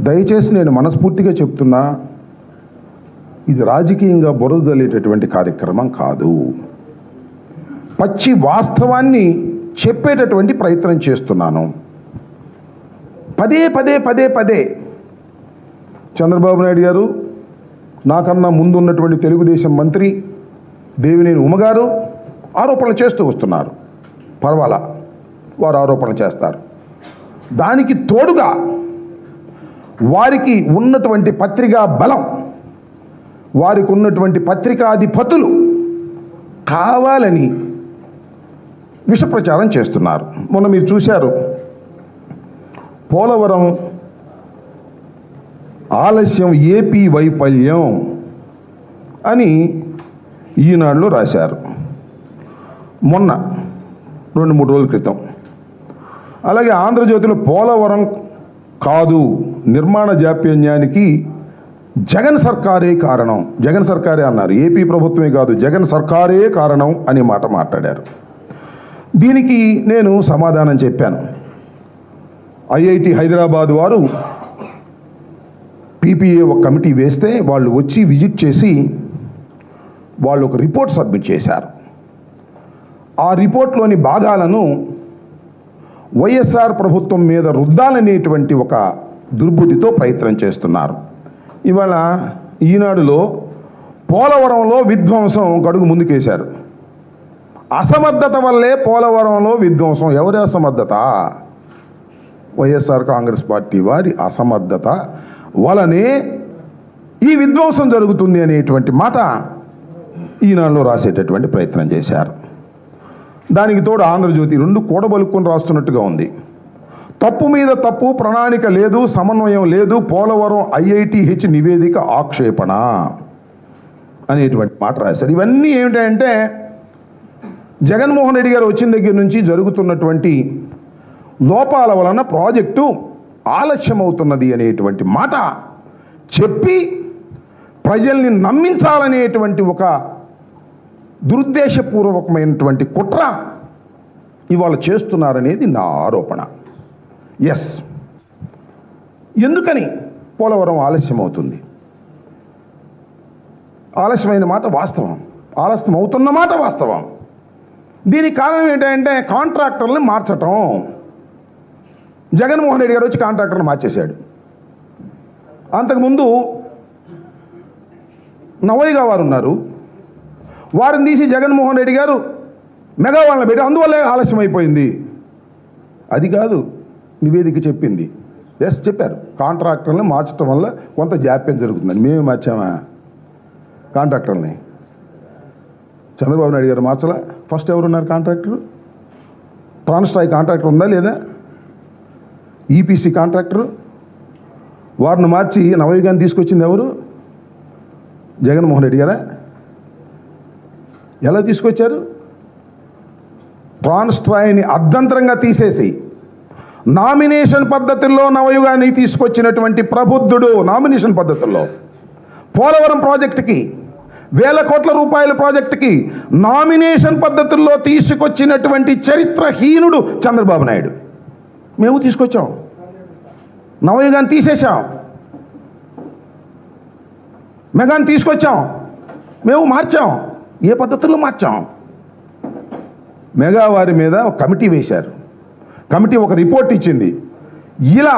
దయచేసి నేను మనస్ఫూర్తిగా చెప్తున్నా, ఇది రాజకీయంగా బురదలేటటువంటి కార్యక్రమం కాదు. పచ్చి వాస్తవాన్ని చెప్పేటటువంటి ప్రయత్నం చేస్తున్నాను. పదే పదే పదే పదే చంద్రబాబు నాయుడు గారు, నాకన్నా ముందు ఉన్నటువంటి తెలుగుదేశం మంత్రి దేవినేని ఉమగారు ఆరోపణలు చేస్తూ వస్తున్నారు. పర్వాలా, వారు ఆరోపణలు చేస్తారు. దానికి తోడుగా వారికి ఉన్నటువంటి పత్రికా బలం, వారికి ఉన్నటువంటి పత్రికాధిపతులు కావాలని విష ప్రచారం చేస్తున్నారు. మొన్న మీరు చూశారు, పోలవరం ఆలస్యం ఏపీ వైఫల్యం అని ఈనాడులో రాశారు మొన్న 2-3 రోజుల క్రితం. అలాగే ఆంధ్రజ్యోతిలో పోలవరం కాదు, నిర్మాణ జాప్యానికి జగన్ సర్కారే కారణం, జగన్ సర్కారే అన్నారు, ఏపీ ప్రభుత్వమే కాదు జగన్ సర్కారే కారణం అనే మాట మాట్లాడారు. దీనికి నేను సమాధానం చెప్పాను. ఐఐటి హైదరాబాద్ వారు పీపీఏ ఒక కమిటీ వేస్తే వాళ్ళు వచ్చి విజిట్ చేసి వాళ్ళు ఒక రిపోర్ట్ సబ్మిట్ చేశారు. ఆ రిపోర్ట్లోని భాగాలను వైఎస్ఆర్ ప్రభుత్వం మీద రుద్దాలనేటువంటి ఒక దుర్బుద్ధితో ప్రయత్నం చేస్తున్నారు. ఇవాళ ఈనాడులో పోలవరంలో విధ్వంసం గడుగు ముందుకేశారు. అసమర్థత వల్లే పోలవరంలో విధ్వంసం. ఎవరి అసమర్థత? వైఎస్ఆర్ కాంగ్రెస్ పార్టీ వారి అసమర్థత వలనే ఈ విధ్వంసం జరుగుతుంది అనేటువంటి మాట ఈనాడులో రాసేటటువంటి ప్రయత్నం చేశారు. దానికి తోడు ఆంధ్రజ్యోతి 2 కూడబలుక్కుని రాస్తున్నట్టుగా ఉంది. తప్పు మీద తప్పు, ప్రణాళిక లేదు, సమన్వయం లేదు, పోలవరం IITH నివేదిక ఆక్షేపణ అనేటువంటి మాట రాశారు. ఇవన్నీ ఏమిటంటే జగన్మోహన్ రెడ్డి గారు వచ్చిన దగ్గర నుంచి జరుగుతున్నటువంటి లోపాల వలన ప్రాజెక్టు ఆలస్యమవుతున్నది అనేటువంటి మాట చెప్పి ప్రజల్ని నమ్మించాలనేటువంటి ఒక దురుద్దేశపూర్వకమైనటువంటి కుట్ర ఇవాళ చేస్తున్నారనేది నా ఆరోపణ. ఎస్, ఎందుకని పోలవరం ఆలస్యం అవుతుంది? ఆలస్యమైన మాట వాస్తవం, ఆలస్యం అవుతున్న మాట వాస్తవం. దీనికి కారణం ఏంటంటే కాంట్రాక్టర్ని మార్చటం. జగన్మోహన్ రెడ్డి గారు వచ్చి కాంట్రాక్టర్ని మార్చేశాడు. అంతకుముందు నవయ్య వారు ఉన్నారు, వారిని తీసి జగన్మోహన్ రెడ్డి గారు మెగా వాళ్ళని పెట్టి అందువల్లే ఆలస్యం అయిపోయింది. అది కాదు నివేదిక చెప్పింది. ఎస్, చెప్పారు, కాంట్రాక్టర్ని మార్చడం వల్ల కొంత జాప్యం జరుగుతుందని. మేమే మార్చామా కాంట్రాక్టర్ని? చంద్రబాబు నాయుడు గారు మార్చలా. ఫస్ట్ ఎవరున్నారు కాంట్రాక్టర్? ట్రాన్స్ట్రాయ్ కాంట్రాక్టర్ ఉందా లేదా? EPC contractor. వారిని మార్చి నవయ్య గారిని తీసుకొచ్చింది ఎవరు? జగన్మోహన్ రెడ్డి గారా? ఎలా తీసుకొచ్చారు? ట్రాన్స్ట్రాయ్ని అర్ధంతరంగా తీసేసి నామినేషన్ పద్ధతుల్లో నవయ్య గారిని తీసుకొచ్చినటువంటి ప్రబుద్ధుడు. నామినేషన్ పద్ధతుల్లో పోలవరం ప్రాజెక్టుకి, వేల కోట్ల రూపాయల ప్రాజెక్టుకి నామినేషన్ పద్ధతుల్లో తీసుకొచ్చినటువంటి చరిత్రహీనుడు చంద్రబాబు నాయుడు. మేము తీసుకొచ్చాం, నవయ్య గారిని తీసేశాం, మెగాని తీసుకొచ్చాం, మేము మార్చాం. ఏ పద్ధతుల్లో మార్చాం? మెగా వారి మీద ఒక కమిటీ వేశారు. కమిటీ ఒక రిపోర్ట్ ఇచ్చింది. ఇలా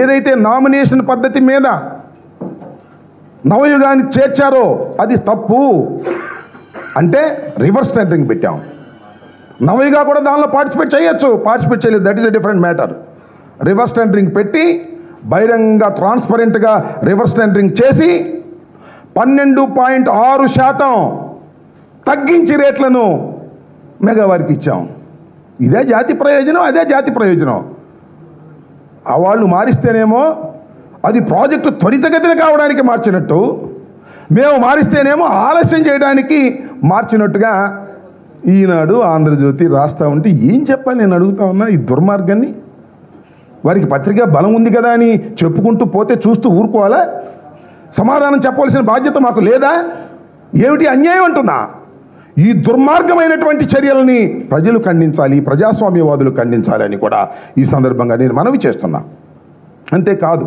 ఏదైతే నామినేషన్ పద్ధతి మీద నవయ్య గారిని చేర్చారో అది తప్పు అంటే రివర్స్ టెండరింగ్ పెట్టాం. నవయ్యగా కూడా దానిలో పార్టిసిపేట్ చేయొచ్చు, పార్టిసిపేట్ చేయలేదు, that is a different matter. Reverse tendering పెట్టి బహిరంగ ట్రాన్స్పరెంట్గా రివర్స్ టెండరింగ్ చేసి 12.6% తగ్గించి రేట్లను మెగా వారికి ఇచ్చాం. ఇదే జాతి ప్రయోజనం, అదే జాతి ప్రయోజనం. ఆ వాళ్ళు మారిస్తేనేమో అది ప్రాజెక్టు త్వరితగతిన కావడానికి మార్చినట్టు, మేము మారిస్తేనేమో ఆలస్యం చేయడానికి మార్చినట్టుగా ఈనాడు ఆంధ్రజ్యోతి రాస్తా ఉంటే ఏం చెప్పాలి? నేను అడుగుతా ఉన్నా ఈ దుర్మార్గాన్ని. వారికి పత్రికా బలం ఉంది కదా అని చెప్పుకుంటూ పోతే చూస్తూ ఊరుకోవాలా? సమాధానం చెప్పవలసిన బాధ్యత మాకు లేదా? ఏమిటి అన్యాయం అంటున్నా? ఈ దుర్మార్గమైనటువంటి చర్యలని ప్రజలు ఖండించాలి, ప్రజాస్వామ్యవాదులు ఖండించాలి అని కూడా ఈ సందర్భంగా నేను మనవి చేస్తున్నా. అంతేకాదు,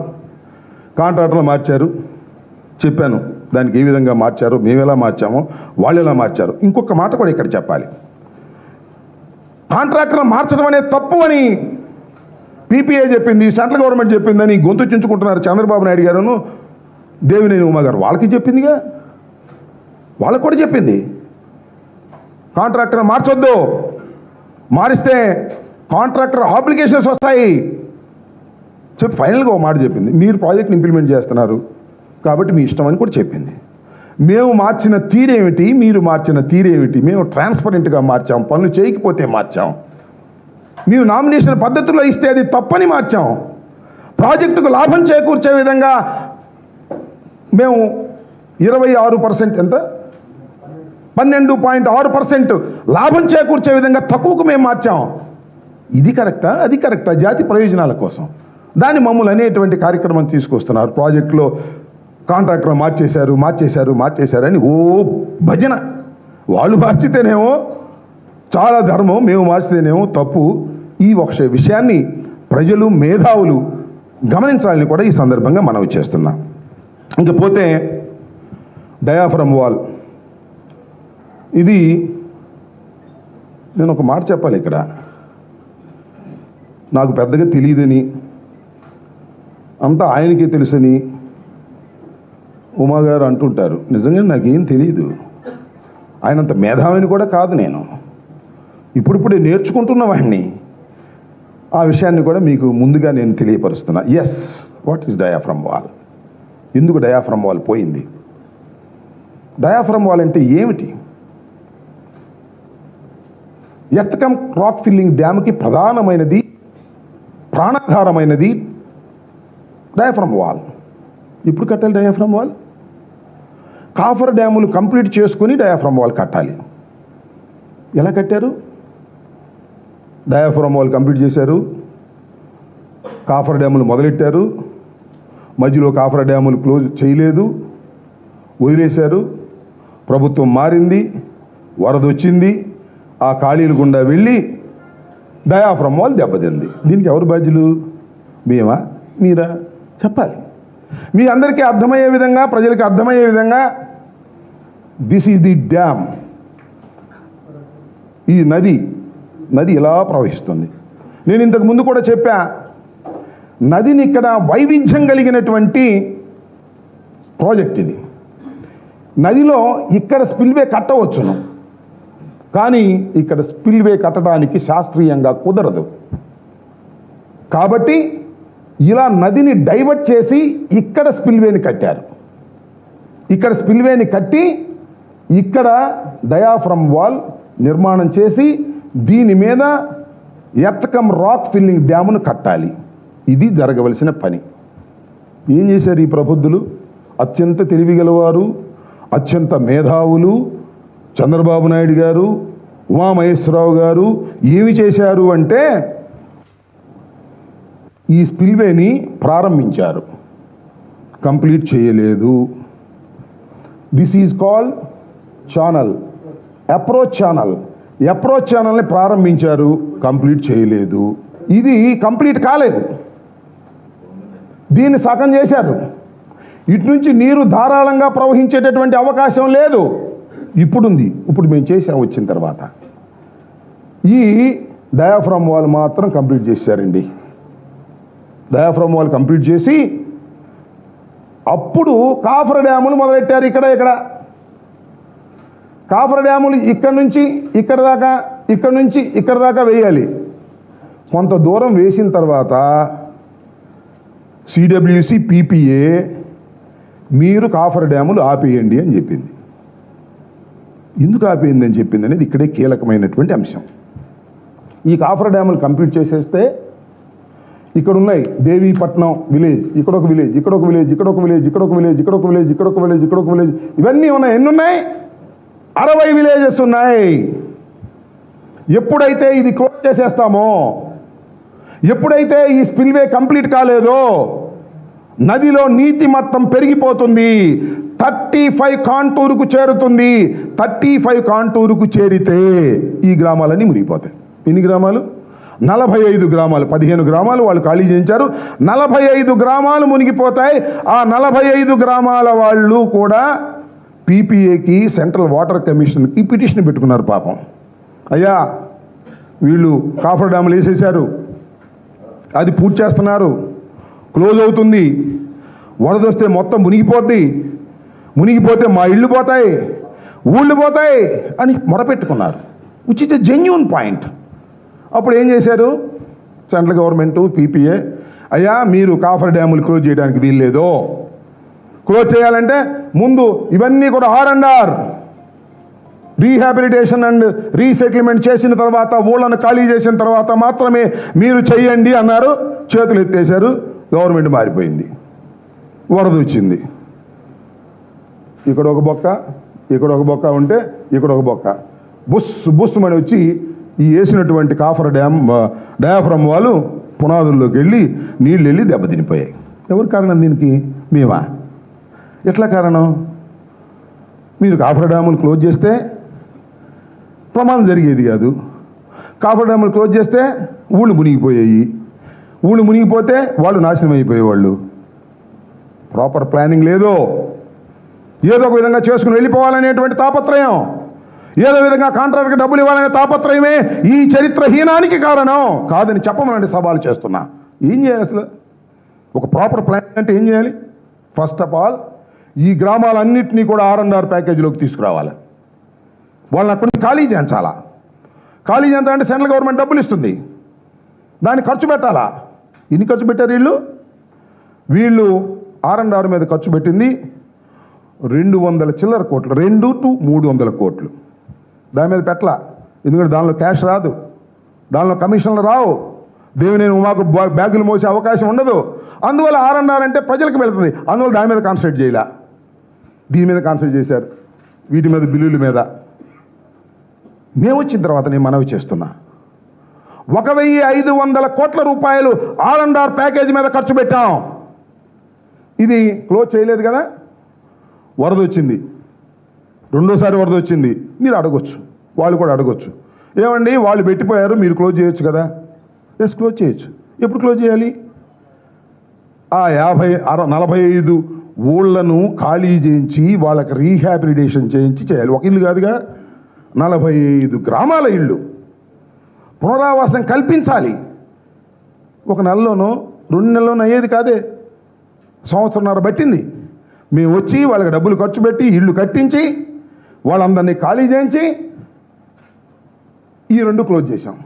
కాంట్రాక్టర్లు మార్చారు, చెప్పాను దానికి ఏ విధంగా మార్చారో, మేము ఎలా మార్చామో వాళ్ళు ఎలా మార్చారు. ఇంకొక మాట కూడా ఇక్కడ చెప్పాలి. కాంట్రాక్టర్లు మార్చడం అనేది తప్పు అని పీపీఏ చెప్పింది, సెంట్రల్ గవర్నమెంట్ చెప్పిందని గొంతు చించుకుంటున్నారు చంద్రబాబు నాయుడు గారును దేవినేని ఉమా గారు. వాళ్ళకి చెప్పిందిగా, వాళ్ళకు కూడా చెప్పింది కాంట్రాక్టర్ మార్చొద్దు, మారిస్తే కాంట్రాక్టర్ ఆబ్లిగేషన్స్ వస్తాయి చెప్పి ఫైనల్గా ఒక మాట చెప్పింది. మీరు ప్రాజెక్ట్ని ఇంప్లిమెంట్ చేస్తున్నారు కాబట్టి మీ ఇష్టం అని కూడా చెప్పింది. మేము మార్చిన తీరేమిటి, మీరు మార్చిన తీరేమిటి? మేము ట్రాన్స్పరెంట్గా మార్చాం, పనులు చేయకపోతే మార్చాం. మేము నామినేషన్ పద్ధతిలో ఇస్తే అది తప్పని మార్చాం. ప్రాజెక్టుకు లాభం చేకూర్చే విధంగా మేము 26% ఎంత 12.6% లాభం చేకూర్చే విధంగా తక్కువకు మేము మార్చాం. ఇది కరెక్టా? అది కరెక్టా? జాతి ప్రయోజనాల కోసం దాన్ని మమ్మల్ని అనేటువంటి కార్యక్రమం తీసుకొస్తున్నారు. ప్రాజెక్టులో కాంట్రాక్టర్ మార్చేశారని ఓ భజన. వాళ్ళు మార్చితేనేమో చాలా ధర్మం, మేము మార్చితేనేమో తప్పు. ఈ ఒక విషయాన్ని ప్రజలు, మేధావులు గమనించాలని కూడా ఈ సందర్భంగా మనవి చేస్తున్నాం. ఇంకపోతే డయాఫ్రమ్ వాల్, ఇది నేను ఒక మాట చెప్పాలి ఇక్కడ. నాకు పెద్దగా తెలియదని, అంతా ఆయనకే తెలుసని ఉమా గారు అంటుంటారు. నిజంగా నాకేం తెలియదు, ఆయనంత మేధావిని కూడా కాదు నేను, ఇప్పుడిప్పుడే నేర్చుకుంటున్న వాడిని. ఆ విషయాన్ని కూడా మీకు ముందుగా నేను తెలియపరుస్తున్నా. Yes, what is diaphragm wall? ఎందుకు డయాఫ్రమ్ వాల్ పోయింది? డయాఫ్రమ్ వాల్ అంటే ఏమిటి? ఎర్త్కమ్ రాక్ ఫిల్లింగ్ డ్యామ్కి ప్రధానమైనది, ప్రాణాధారమైనది డయాఫ్రమ్ వాల్. ఇప్పుడు కట్టాలి డయాఫ్రమ్ వాల్. కాఫర్ డ్యాములు కంప్లీట్ చేసుకుని డయాఫ్రమ్ వాల్ కట్టాలి. ఎలా కట్టారు? డయాఫ్రమ్ వాల్ కంప్లీట్ చేశారు, కాఫర్ డ్యాములు మొదలెట్టారు, మధ్యలో కాఫర్ డ్యాములు క్లోజ్ చేయలేదు, వదిలేశారు. ప్రభుత్వం మారింది, వరద వచ్చింది, ఆ ఖాళీల గుండా వెళ్ళి డయాఫ్రమ్ వాల్ దెబ్బతింది. దీనికి ఎవరు బాధ్యులు? మేమా, మీరా? చెప్పాలి. మీ అందరికీ అర్థమయ్యే విధంగా, ప్రజలకు అర్థమయ్యే విధంగా, దిస్ ఈజ్ ది డ్యామ్. ఈ నది ఇలా ప్రవహిస్తుంది. నేను ఇంతకు ముందు కూడా చెప్పా, నదిని ఇక్కడ వైవిధ్యం కలిగినటువంటి ప్రాజెక్ట్ ఇది. నదిలో ఇక్కడ స్పిల్వే కట్టవచ్చును, కానీ ఇక్కడ స్పిల్వే కట్టడానికి శాస్త్రీయంగా కుదరదు. కాబట్టి ఇలా నదిని డైవర్ట్ చేసి ఇక్కడ స్పిల్వేని కట్టారు. ఇక్కడ స్పిల్వేని కట్టి ఇక్కడ డయాఫ్రమ్ వాల్ నిర్మాణం చేసి దీని మీద ఎర్త్కమ్ రాక్ ఫిల్లింగ్ డ్యామును కట్టాలి. ఇది జరగవలసిన పని. ఏం చేశారు ఈ ప్రబుద్ధులు? అత్యంత తెలివిగలవారు, అత్యంత మేధావులు చంద్రబాబు నాయుడు గారు, ఉమామహేశ్వరరావు గారు ఏమి చేశారు అంటే, ఈ స్పిల్వేని ప్రారంభించారు, కంప్లీట్ చేయలేదు. This is called channel, approach ఛానల్ని ప్రారంభించారు, కంప్లీట్ చేయలేదు. ఇది కంప్లీట్ కాలేదు, దీన్ని సగం చేశారు. ఇటు నుంచి నీరు ధారాళంగా ప్రవహించేటటువంటి అవకాశం లేదు, ఇప్పుడుంది. ఇప్పుడు మేము చేసాం వచ్చిన తర్వాత. ఈ డయాఫ్రమ్ వాల్ మాత్రం కంప్లీట్ చేశారండి. డయాఫ్రమ్ వాల్ కంప్లీట్ చేసి అప్పుడు కాఫర్ డ్యాములు మొదలెట్టారు. ఇక్కడ కాఫర్ డ్యాములు ఇక్కడ నుంచి ఇక్కడ దాకా, ఇక్కడ నుంచి ఇక్కడ దాకా వేయాలి. కొంత దూరం వేసిన తర్వాత సిడబ్ల్యూసి పీపీఏ మీరు కాఫర్ డ్యాములు ఆపేయండి అని చెప్పింది. ఎందుకు ఆపేయిందని చెప్పింది అనేది ఇక్కడే కీలకమైనటువంటి అంశం. ఈ కాఫర్ డ్యాములు కంప్లీట్ చేసేస్తే ఇక్కడ ఉన్నాయి దేవీపట్నం విలేజ్, ఇక్కడొక విలేజ్, ఇక్కడొక విలేజ్, ఇక్కడొక విలేజ్, ఇక్కడొక విలేజ్, ఇక్కడొక విలేజ్, ఇక్కడొక విలేజ్, ఇక్కడొక విలేజ్, ఇవన్నీ ఉన్నాయి. ఎన్ని ఉన్నాయి? 60 విలేజెస్ ఉన్నాయి. ఎప్పుడైతే ఇది క్లోజ్ చేసేస్తామో, ఎప్పుడైతే ఈ స్పిల్వే కంప్లీట్ కాలేదో, నదిలో నీటి మట్టం పెరిగిపోతుంది, 35 కాంటూరుకు చేరుతుంది. 35 కాంటూరుకు చేరితే ఈ గ్రామాలన్నీ మునిగిపోతాయి. ఎన్ని గ్రామాలు? 45 గ్రామాలు, 15 గ్రామాలు వాళ్ళు ఖాళీ చేయించారు. 45 గ్రామాలు మునిగిపోతాయి. ఆ 45 గ్రామాల వాళ్ళు కూడా పీపీఏకి, సెంట్రల్ వాటర్ కమిషన్కి పిటిషన్ పెట్టుకున్నారు. పాపం, అయ్యా వీళ్ళు కాఫర్ డ్యాములు వేసేశారు, అది పూర్తి చేస్తున్నారు, క్లోజ్ అవుతుంది, వరదొస్తే మొత్తం మునిగిపోద్ది, మునిగిపోతే మా ఇళ్ళు పోతాయి, ఊళ్ళు పోతాయి అని మొరపెట్టుకున్నారు. Which is a genuine point. అప్పుడు ఏం చేశారు సెంట్రల్ గవర్నమెంటు, పీపీఏ, అయ్యా మీరు కాఫర్ డ్యాములు క్లోజ్ చేయడానికి వీల్లేదు, క్లోజ్ చేయాలంటే ముందు ఇవన్నీ కూడా R&R రీహాబిలిటేషన్ అండ్ రీసెటిల్మెంట్ చేసిన తర్వాత, ఊళ్ళను ఖాళీ చేసిన తర్వాత మాత్రమే మీరు చెయ్యండి అన్నారు. చేతులు ఎత్తేశారు, గవర్నమెంట్ మారిపోయింది, వరద వచ్చింది. ఇక్కడ ఒక బొక్క, ఇక్కడ ఒక బొక్క ఉంటే ఇక్కడ ఒక బొక్క, బుస్ బుస్మని వచ్చి ఈ వేసినటువంటి కాఫర్ డయాఫ్రమ్ వాళ్ళు పునాదుల్లోకి వెళ్ళి నీళ్ళు వెళ్ళి దెబ్బతినిపోయాయి. ఎవరు కారణం దీనికి? మేమా? ఎట్లా కారణం? మీరు కాఫర్ డ్యాములు క్లోజ్ చేస్తే ప్రమాదం జరిగేది కాదు. కాఫర్ డ్యాములు క్లోజ్ చేస్తే ఊళ్ళు మునిగిపోయాయి, ఊళ్ళు మునిగిపోతే వాళ్ళు నాశనం అయిపోయేవాళ్ళు. ప్రాపర్ ప్లానింగ్ లేదు. ఏదో ఒక విధంగా చేసుకుని వెళ్ళిపోవాలనేటువంటి తాపత్రయం, ఏదో విధంగా కాంట్రాక్ట్కి డబ్బులు ఇవ్వాలనే తాపత్రయమే ఈ చరిత్రహీనానికి కారణం. కాదని చెప్పమనండి, సవాల్ చేస్తున్నా. ఏం చేయాలి అసలు? ఒక ప్రాపర్ ప్లాన్ అంటే ఏం చేయాలి? ఫస్ట్ ఆఫ్ ఆల్ ఈ గ్రామాలన్నింటినీ కూడా R&R ప్యాకేజీలోకి తీసుకురావాలి. వాళ్ళని అక్కడి నుంచి ఖాళీ చేయించాలా. ఖాళీ చేయించాలంటే సెంట్రల్ గవర్నమెంట్ డబ్బులు ఇస్తుంది, దాన్ని ఖర్చు పెట్టాలా. ఎన్ని ఖర్చు పెట్టారు వీళ్ళు R&R మీద ఖర్చు పెట్టింది 200 చిల్లర కోట్లు, 2 to 300 కోట్లు. దాని మీద పెట్టలా, ఎందుకంటే దానిలో క్యాష్ రాదు, దానిలో కమిషన్లు రావు, దేవుని మాకు బ్యాగులు మోసే అవకాశం ఉండదు. అందువల్ల R&R అంటే ప్రజలకు వెళ్తుంది, అందువల్ల దాని మీద కాన్సన్ట్రేట్ చేయాల. దీని మీద కాన్సన్ట్రేట్ చేశారు, వీటి మీద బిల్లుల మీద. మేము వచ్చిన తర్వాత నేను మనవి చేస్తున్నా, 1500 కోట్ల రూపాయలు R&R ప్యాకేజీ మీద ఖర్చు పెట్టాం. ఇది క్లోజ్ చేయలేదు కదా. వరద వచ్చింది, రెండోసారి వరద వచ్చింది. మీరు అడగొచ్చు, వాళ్ళు కూడా అడగొచ్చు, ఏమండి వాళ్ళు పెట్టిపోయారు మీరు క్లోజ్ చేయొచ్చు కదా. ఎస్, క్లోజ్ చేయొచ్చు. ఎప్పుడు క్లోజ్ చేయాలి? ఆ 45 ఊళ్ళను ఖాళీ చేయించి వాళ్ళకి రీహాబిలిటేషన్ చేయించి చేయాలి. ఒక ఇల్లు కాదుగా, 45 గ్రామాల ఇళ్ళు పునరావాసం కల్పించాలి. ఒక నెలలోనో 2 నెలలోనో అయ్యేది కాదే, సంవత్సరంన్నర పట్టింది. మేము వచ్చి వాళ్ళకి డబ్బులు ఖర్చు పెట్టి ఇళ్ళు కట్టించి వాళ్ళందరినీ ఖాళీ చేయించి ఈ 2 క్లోజ్ చేశాం.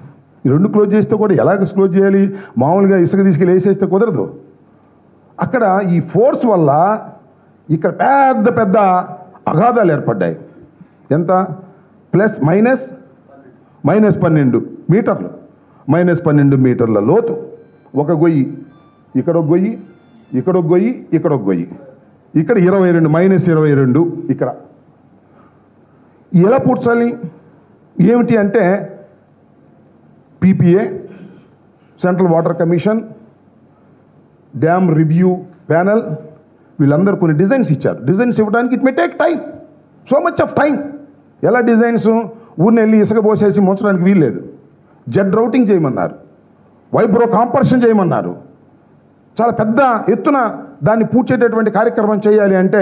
ఈ 2 క్లోజ్ చేస్తే కూడా ఎలాగ క్లోజ్ చేయాలి? మామూలుగా ఇసుక తీసుకెళ్ళి వేసేస్తే కుదరదు. అక్కడ ఈ ఫోర్స్ వల్ల ఇక్కడ పెద్ద పెద్ద అగాధాలు ఏర్పడ్డాయి. ఎంత? -12 మీటర్లు, -12 మీటర్ల లోతు. ఒక గొయ్యి, ఇక్కడ ఒక గొయ్యి, ఇక్కడ ఒక గొయ్యి, ఇక్కడ ఒక గొయ్యి, ఇక్కడ 22 ఇక్కడ. ఎలా పూడ్చాలి? ఏమిటి అంటే PPA, central water commission, dam review panel వీళ్ళందరూ కొన్ని డిజైన్స్ ఇచ్చారు. డిజైన్స్ ఇవ్వడానికి it may take time, so much of time. ఎలా డిజైన్స్? ఊరిని వెళ్ళి ఇసుక పోసేసి ముంచడానికి వీల్లేదు. జెడ్ రౌటింగ్ చేయమన్నారు, వైబ్రో కాంపర్షన్ చేయమన్నారు. చాలా పెద్ద ఎత్తున దాన్ని పూడ్చేటటువంటి కార్యక్రమం చేయాలి అంటే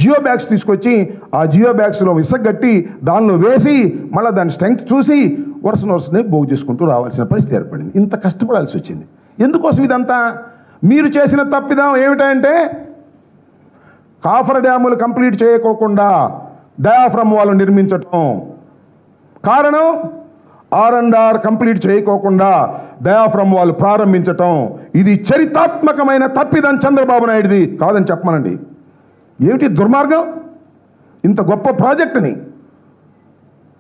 జియో బ్యాగ్స్ తీసుకొచ్చి ఆ జియో బ్యాగ్స్లో ఇసుక కట్టి దానిలో వేసి మళ్ళీ దాని స్ట్రెంగ్త్ చూసి వరుసనే పోగు చేసుకుంటూ రావాల్సిన పరిస్థితి ఏర్పడింది. ఇంత కష్టపడాల్సి వచ్చింది. ఎందుకోసం ఇదంతా? మీరు చేసిన తప్పిదం ఏమిటంటే కాఫర్ డ్యాములు కంప్లీట్ చేయకోకుండా డయాఫ్రమ్ వాళ్ళు నిర్మించటం. కారణం R&R కంప్లీట్ చేయకోకుండా డయాఫ్రమ్ వాళ్ళు ప్రారంభించటం. ఇది చరిత్రాత్మకమైన తప్పిదం చంద్రబాబు నాయుడుది, కాదని చెప్పమనండి. ఏమిటి దుర్మార్గం? ఇంత గొప్ప ప్రాజెక్టుని,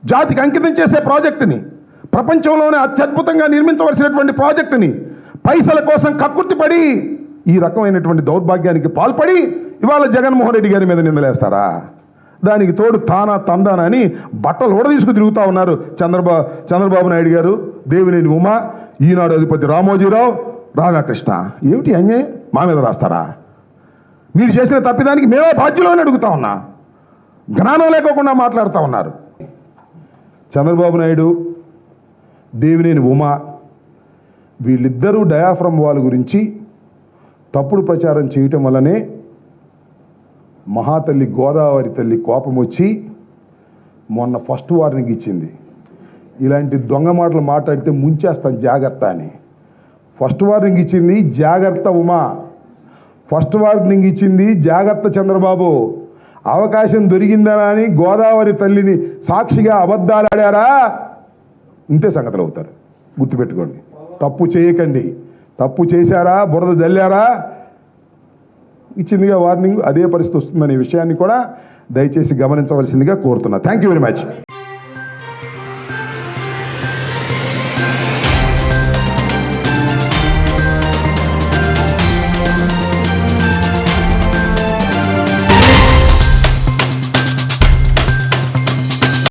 జాతికి అంకితం చేసే ప్రాజెక్టుని, ప్రపంచంలోనే అత్యద్భుతంగా నిర్మించవలసినటువంటి ప్రాజెక్టుని పైసల కోసం కక్కుర్తిపడి ఈ రకమైనటువంటి దౌర్భాగ్యానికి పాల్పడి ఇవాళ జగన్మోహన్ రెడ్డి గారి మీద నిందలేస్తారా? దానికి తోడు తందానని బట్టలు తీసుకు తిరుగుతూ ఉన్నారు చంద్రబాబు నాయుడు గారు, దేవినేని ఉమ, ఈనాడు అధిపతి రామోజీరావు, రాధాకృష్ణ. ఏమిటి అన్యాయం? మా మీద రాస్తారా? మీరు చేసిన తప్పిదానికి మేమే బాధ్యులు అని అడుగుతా ఉన్నా. జ్ఞానం లేకోకుండా మాట్లాడుతూ ఉన్నారు. చంద్రబాబు నాయుడు, దేవినేని ఉమ వీళ్ళిద్దరూ డయాఫ్రమ్ వాల్ గురించి తప్పుడు ప్రచారం చేయటం వల్లనే మహాతల్లి గోదావరి తల్లి కోపం వచ్చి మొన్న ఫస్ట్ వార్నింగ్ ఇచ్చింది. ఇలాంటి దొంగ మాటలు మాట్లాడితే ముంచేస్తాను జాగ్రత్త అని. ఫస్ట్ వార్నింగ్ ఇచ్చింది జాగ్రత్త ఉమా, ఫస్ట్ వార్నింగ్ ఇచ్చింది జాగ్రత్త చంద్రబాబు. అవకాశం దొరికిందని అని గోదావరి తల్లిని సాక్షిగా అబద్ధాలు ఆడారా, ఇంతే సంగతులు అవుతారు. గుర్తుపెట్టుకోండి, తప్పు చేయకండి. తప్పు చేశారా, బురద జల్లారా, ఇచ్చిందిగా వార్నింగ్, అదే పరిస్థితి వస్తుందనే విషయాన్ని కూడా దయచేసి గమనించవలసిందిగా కోరుతున్నా. Thank you very much.